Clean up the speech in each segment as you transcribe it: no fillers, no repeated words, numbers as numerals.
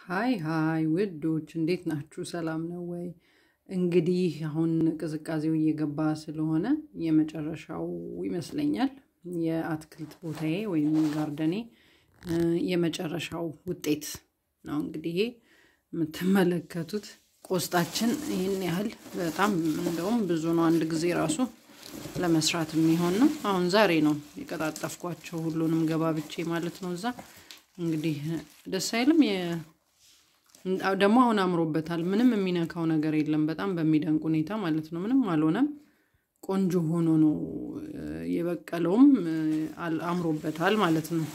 ሃይ ውዶች እንዴት ናችሁ ሰላም ነው ወይ እንግዲህ አሁን ቅዝቃዜው እየገባ ስለሆነ የመጨረሻው ይመስለኛል የአትክልት ቦታዬ ወይም ጋርደኔ የመጨረሻው ውጤት ነው እንግዲህ የምትመለከቱት ቆስጣችን ይሄን ያህል በጣም እንደውም ብዙ ነው አንድ ጊዜ ራሱ ለመስራት የሚሆን ነው አሁን ዛሬ ነው የቀጣጠፍኳቸው ሁሉንም ገባብቼ ማለት ነው እዛ እንግዲህ ደስ አይልም ደግሞ አሁን አምሮበታል ምንም የሚነካው ነገር የለም በጣም በሚደንቅ ሁኔታ ማለት ነው ምንም አልሆነም ቆንጆ ሆኖ ነው የበቀለውም አምሮበታል ማለት ነው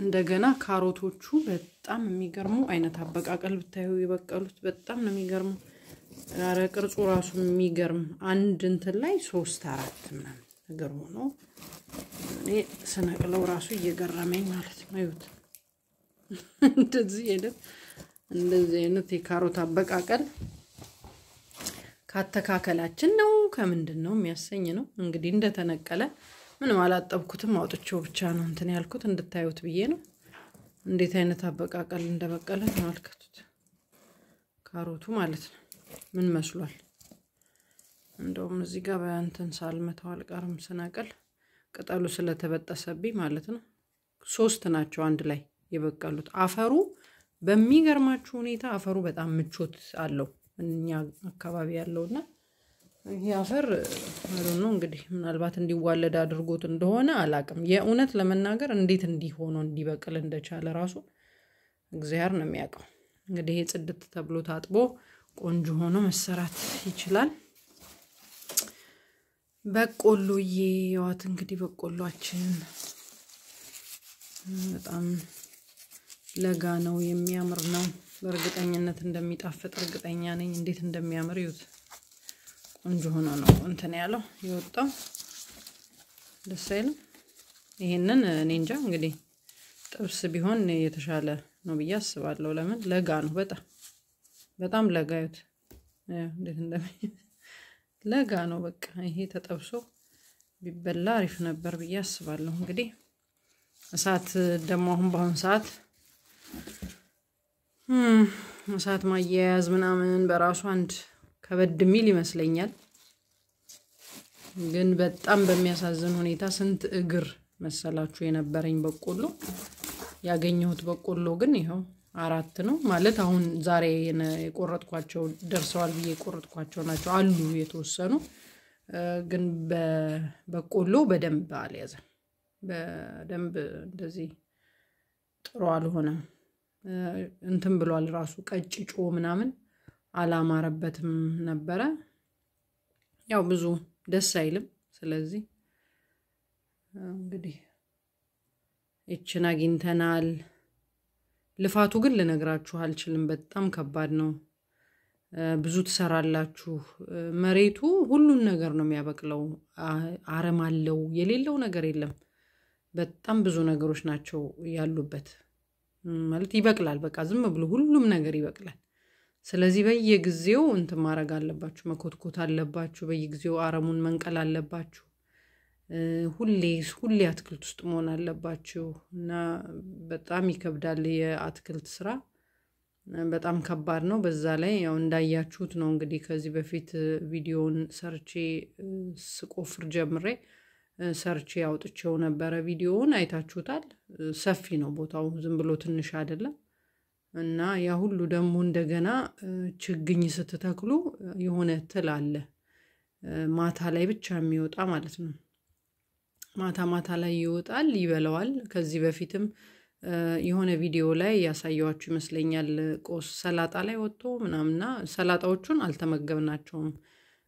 እንደገና ካሮቶቹ በጣም የሚገርሙ አይነት አበቃቀል ብታዩ የበቀሉት በጣም ነው የሚገርሙ አረ ቅርጹ ራሱ የሚገርም አንድ እንትን ላይ 3 4 ምናምን ነገር ሆኖ እኔ ስነቅለው ራሱ እየገረመኝ ማለት ነው ይሁት እንደዚህ አይነት የካሮት አበቃቀል ካተካከላችን ነው ከምንድነው የሚያሰኝ ነው እንግዲህ እንደተነቀለ ምንም አላጠብኩትም አውጥቼው ብቻ ነው እንትን ያልኩት እንድታዩት ብዬ ነው እንዴት አይነት አበቃቀል እንደበቀለ ተመልከቱት ካሮቱ ማለት ነው ምን መስሏል እንደውም እዚህ ጋር በእንትን ሳልመታው አልቀርም ስነቀል ቅጠሉ ስለተበጠሰብኝ ማለት ነው 3 ናቸው አንድ ላይ የበቀሉት አፈሩ በሚገርማችሁ ሁኔታ አፈሩ በጣም ምቾት አለው እኛ አካባቢ ያለውና ይሄ አፈር ነው እንግዲህ ምናልባት እንዲዋለድ አድርጎት እንደሆነ አላቅም የኡነት ለመናገር እንዴት እንዲሆነው እንዲበቅል እንደቻለ ራሱ እግዚአብሔር ነው የሚያውቀው እንግዲህ ጽድት ተብሎ ታጥቦ ቆንጆ ሆኖ መሰራት ይችላል በቆሎዬ ያዋት እንግዲህ በቆሏችን በጣም ለጋ ነው የሚያምር ነው በርግጠኝነት እንደሚጣፍጥ እርግጠኛ ነኝ እንዴት እንደሚያምር ይሁት ቆንጆ ሆኖ ነው እንትን ያለው ይወጣው ደስ አይልም ይሄንን እኔ እንጃ እንግዲህ ጥብስ ቢሆን የተሻለ ነው ብዬ አስባለሁ ለምን ለጋ ነው በጣም ለጋ ይሁት እንዴት ለጋ ነው በቃ ይሄ ተጠብሶ ቢበላ አሪፍ ነበር ብዬ አስባለሁ እንግዲህ እሳት ደሞ አሁን በአሁን ሰዓት ማያያዝ ምናምን በራሱ አንድ ከበድ ሚል ይመስለኛል ግን በጣም በሚያሳዝን ሁኔታ ስንት እግር መሰላችሁ የነበረኝ በቆሎ ያገኘሁት በቆሎ ግን ይሄው 4 ነው ማለት አሁን ዛሬ የቆረጥኳቸው ደርሰዋል ብዬ የቆረጥኳቸው ናቸው አሉ የተወሰኑ ግን በቆሎ በደንብ አልያዘም በደንብ እንደዚህ ጥሩ አልሆነም እንትን ብሏል ራሱ ቀጭጮ ምናምን አላማረበትም ነበር ያው ብዙ ደስ አይልም ስለዚህ እንግዲህ እቺን አግኝተናል ልፋቱ ግን ልነግራችሁ አልችልም በጣም ከባድ ነው ብዙ ተሰራላችሁ መሬቱ ሁሉን ነገር ነው የሚያበቅለው አረም አለው የሌለው ነገር የለም በጣም ብዙ ነገሮች ናቸው ያሉበት ማለት ይበቅላል በቃ ዝም ብሎ ሁሉም ነገር ይበቅላል ስለዚህ በየጊዜው እንትን ማድረግ አለባችሁ መኮትኮት አለባችሁ በየጊዜው አረሙን መንቀል አለባችሁ ሁሌ አትክልት ውስጥ መሆን አለባችሁ እና በጣም ይከብዳል የአትክልት ስራ በጣም ከባድ ነው በዛ ላይ ያው እንዳያችሁት ነው እንግዲህ ከዚህ በፊት ቪዲዮን ሰርቼ ስቆፍር ጀምሬ ሰርቼ አውጥቼው ነበር ቪዲዮውን አይታችሁታል ሰፊ ነው ቦታው ዝም ብሎ ትንሽ አይደለም እና ያ ሁሉ ደግሞ እንደገና ችግኝ ስትተክሉ የሆነ ትል አለ ማታ ላይ ብቻ የሚወጣ ማለት ነው ማታ ላይ ይወጣል ይበላዋል ከዚህ በፊትም የሆነ ቪዲዮ ላይ ያሳያችሁ ይመስለኛል ቆስ ሰላጣ ላይ ወጥቶ ምናምንና ሰላጣዎቹን አልተመገብናቸውም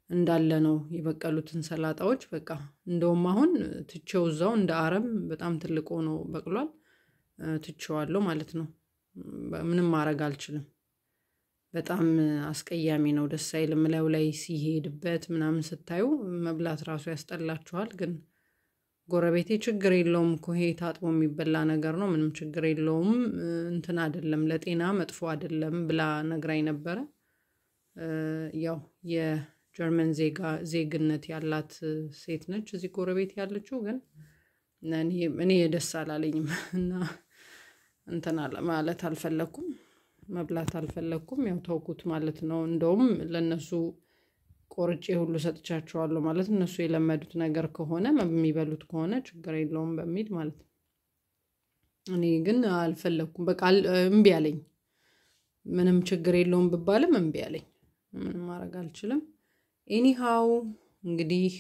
እንዳለ ነው የበቀሉትን ሰላጣዎች በቃ እንደውም አሁን ትቼው እዛው እንደ አረም በጣም ትልቅ ሆኖ በቅሏል ትቼዋለሁ ማለት ነው ምንም ማድረግ አልችልም በጣም አስቀያሚ ነው ደስ አይልም ላይ ሲሄድበት ምናምን ስታዩ መብላት ራሱ ያስጠላችኋል ግን ጎረቤቴ ችግር የለውም እኮ ይሄ ታጥቦ የሚበላ ነገር ነው ምንም ችግር የለውም እንትን አይደለም ለጤና መጥፎ አይደለም ብላ ነግራኝ ነበር ያው የጀርመን ዜግነት ያላት ሴት ነች እዚህ ጎረቤት ያለችው ግን እኔ ደስ አላለኝም እና እንተና ማለት አልፈለኩም መብላት አልፈለኩም ያው ተውኩት ማለት ነው እንደውም ለነሱ ቆርጬ ሁሉ ሰጥቻቸዋለሁ ማለት እነሱ የለመዱት ነገር ከሆነ የሚበሉት ከሆነ ችግር የለውም በሚል ማለት ነው እኔ ግን አልፈለኩም በቃ እምቢ አለኝ ምንም ችግር የለውም ብባልም እምቢ አለኝ ምንም ማድረግ አልችልም ኤኒሃው እንግዲህ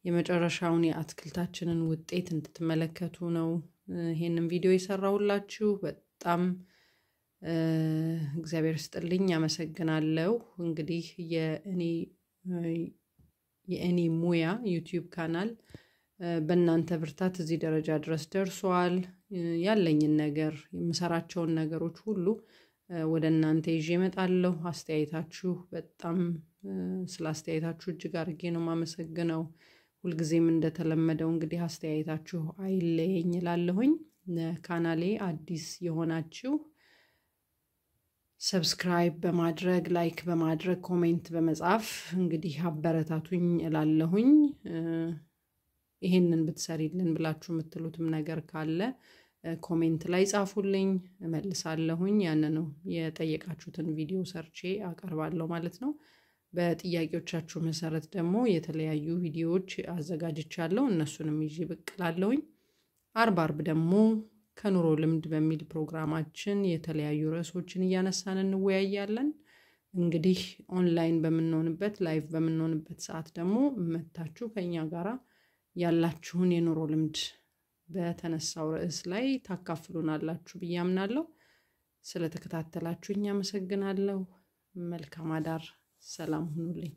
የመጨረሻውን የአትክልታችንን ውጤት እንድትመለከቱ ነው ይሄንን ቪዲዮ የሰራሁላችሁ በጣም እግዚአብሔር ይስጥልኝ አመሰግናለሁ እንግዲህ የእኔ ሙያ ዩቲዩብ ቻናል በእናንተ ብርታት እዚህ ደረጃ ድረስ ደርሷል ያለኝን ነገር የምሰራቸውን ነገሮች ሁሉ ወደ እናንተ ይዤ እመጣለሁ አስተያየታችሁ በጣም ስላስተያየታችሁ እጅግ አድርጌ ነው ማመሰግነው ሁልጊዜም እንደተለመደው እንግዲህ አስተያየታችሁ አይለየኝ እላለሁኝ ለቻናሌ አዲስ የሆናችሁ ሰብስክራይብ በማድረግ ላይክ በማድረግ ኮሜንት በመጻፍ እንግዲህ አበረታቱኝ እላለሁኝ ይሄንን ብትሰሪልን ብላችሁ የምትሉትም ነገር ካለ ኮሜንት ላይ ጻፉልኝ እመልሳለሁኝ ያንኑ የጠየቃችሁትን ቪዲዮ ሰርቼ አቀርባለሁ ማለት ነው በጥያቄዎቻችሁ መሰረት ደግሞ የተለያዩ ቪዲዮዎች አዘጋጅቻለሁ እነሱንም ይዤ ብቅ እላለሁኝ አርብ ደግሞ ከኑሮ ልምድ በሚል ፕሮግራማችን የተለያዩ ርዕሶችን ያነሳን እንወያያለን እንግዲህ ኦንላይን በመንሆንበት ላይቭ በመንሆንበት ሰዓት ደግሞ መታችሁ ከኛ ጋራ ያላችሁን የኑሮ ልምድ በተነሳው ርዕስ ላይ ታካፍሉናላችሁ ብያምናለሁ ስለተከታተላችሁኝ አመሰግናለሁ መልካም አዳር ሰላም ሁኑልኝ